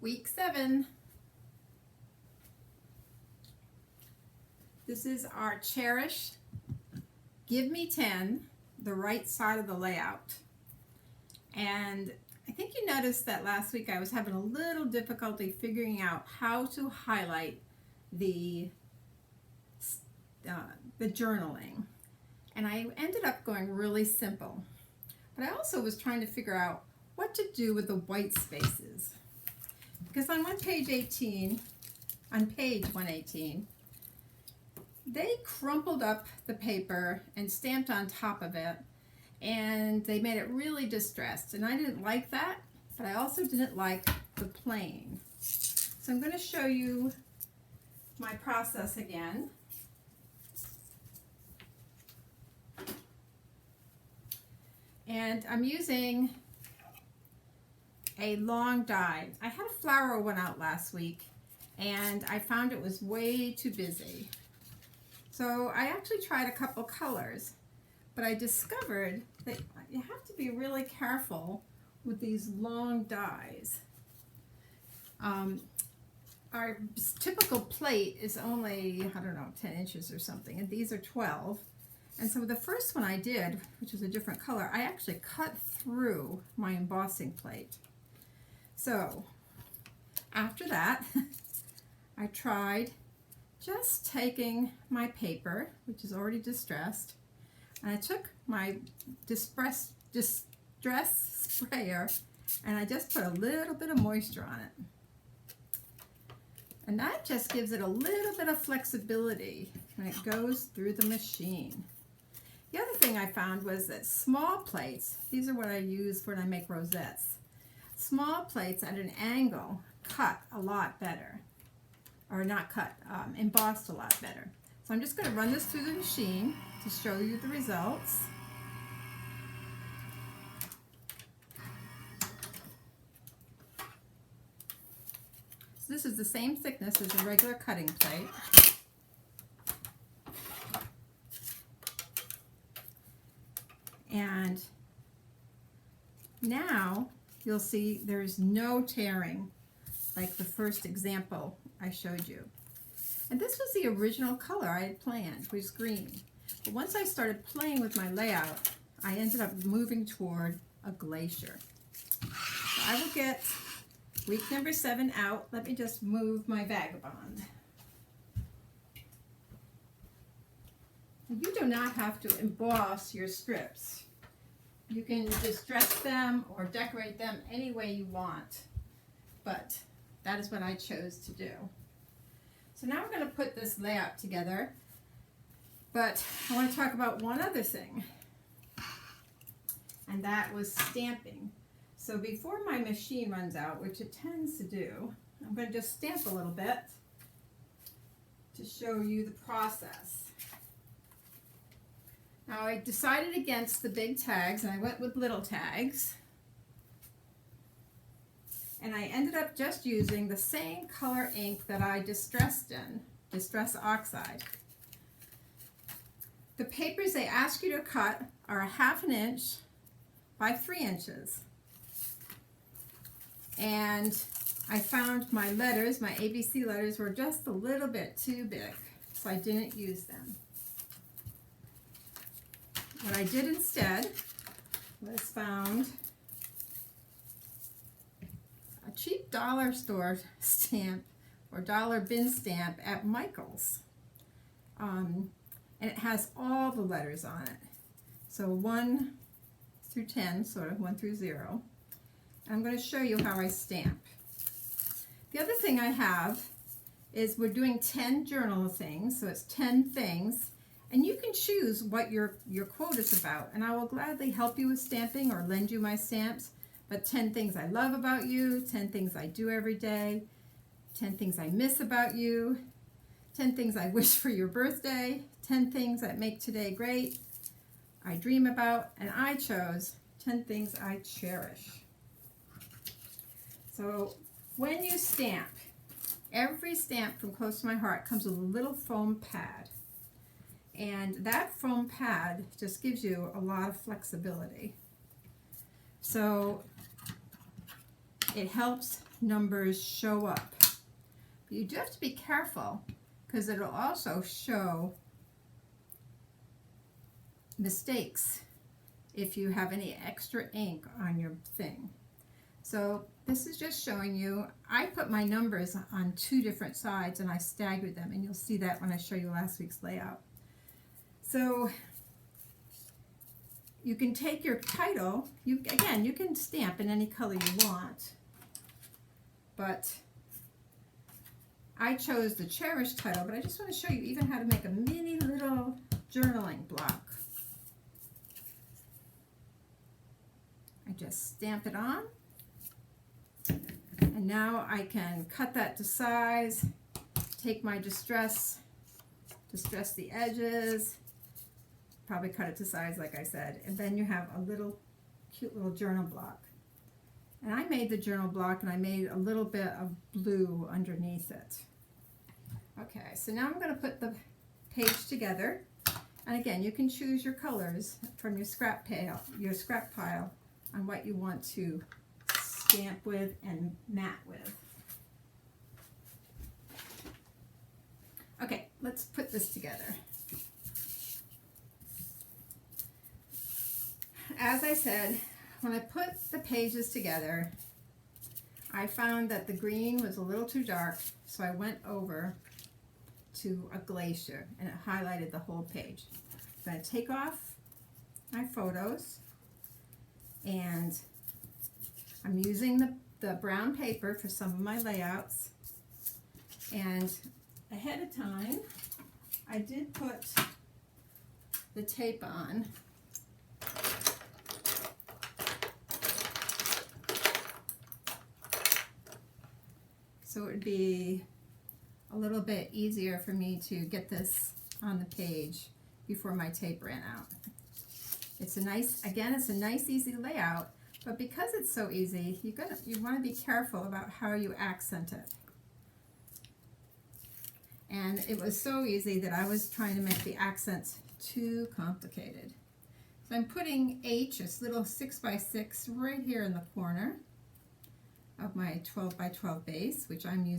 Week 7. This is our Cherish Give Me 10, the right side of the layout. And I think you noticed that last week I was having a little difficulty figuring out how to highlight the journaling. And I ended up going really simple. But I also was trying to figure out what to do with the white spaces. Because on page 118, they crumpled up the paper and stamped on top of it, and they made it really distressed. And I didn't like that, but I also didn't like the plain. So I'm going to show you my process again. And I'm using a long die. I had a flower one out last week and I found it was way too busy. So I actually tried a couple colors, but I discovered that you have to be really careful with these long dies. Our typical plate is only, I don't know, 10 inches or something, and these are 12. And so the first one I did, which was a different color, I actually cut through my embossing plate. So after that, I tried just taking my paper, which is already distressed, and I took my distress sprayer and I just put a little bit of moisture on it. And that just gives it a little bit of flexibility when it goes through the machine. The other thing I found was that small plates, these are what I use when I make rosettes, small plates at an angle cut a lot better. Or not cut, embossed a lot better. So I'm just going to run this through the machine to show you the results. So this is the same thickness as a regular cutting plate. And now you'll see there's no tearing like the first example I showed you. And this was the original color I had planned, which was green. But once I started playing with my layout, I ended up moving toward a glacier. So I will get week number 7 out. Let me just move my vagabond. You do not have to emboss your strips. You can distress them or decorate them any way you want, but that is what I chose to do. So now we're going to put this layout together, but I want to talk about one other thing, and that was stamping. So before my machine runs out, which it tends to do, I'm going to just stamp a little bit to show you the process. Now I decided against the big tags and I went with little tags. And I ended up just using the same color ink that I distressed in, Distress Oxide. The papers they ask you to cut are 1/2 inch by 3 inches. And I found my letters, my ABC letters, were just a little bit too big, so I didn't use them. What I did instead was found a cheap dollar store stamp or dollar bin stamp at Michael's. And it has all the letters on it. So 1 through 10, sort of 1 through 0. I'm going to show you how I stamp. The other thing I have is we're doing 10 journal things, so it's 10 things. And you can choose what your quote is about, and I will gladly help you with stamping or lend you my stamps. But 10 things I love about you, 10 things I do every day, 10 things I miss about you, 10 things I wish for your birthday, 10 things that make today great, I dream about, and I chose 10 things I cherish. So when you stamp, every stamp from Close to My Heart comes with a little foam pad. And that foam pad just gives you a lot of flexibility. So it helps numbers show up. But you do have to be careful because it'll also show mistakes if you have any extra ink on your thing. So this is just showing you, I put my numbers on 2 different sides and I staggered them, and you'll see that when I show you last week's layout. So you can take your title, again, you can stamp in any color you want, but I chose the Cherish title, but I just want to show you even how to make a mini little journaling block. I just stamp it on, and now I can cut that to size, take my distress the edges, probably cut it to size like I said, and then you have a little cute little journal block. And I made the journal block and I made a little bit of blue underneath it. Okay, so now I'm going to put the page together, and again, you can choose your colors from your scrap pile on what you want to stamp with and matte with. Okay, let's put this together. As I said, when I put the pages together, I found that the green was a little too dark, so I went over to a glacier and it highlighted the whole page. I'm going to take off my photos, and I'm using the brown paper for some of my layouts, and ahead of time I did put the tape on. So it would be a little bit easier for me to get this on the page before my tape ran out. It's a nice, again, it's a nice easy layout, but because it's so easy, you want to be careful about how you accent it. And it was so easy that I was trying to make the accents too complicated. So I'm putting H, this little 6x6, right here in the corner of my 12x12 base, which I'm using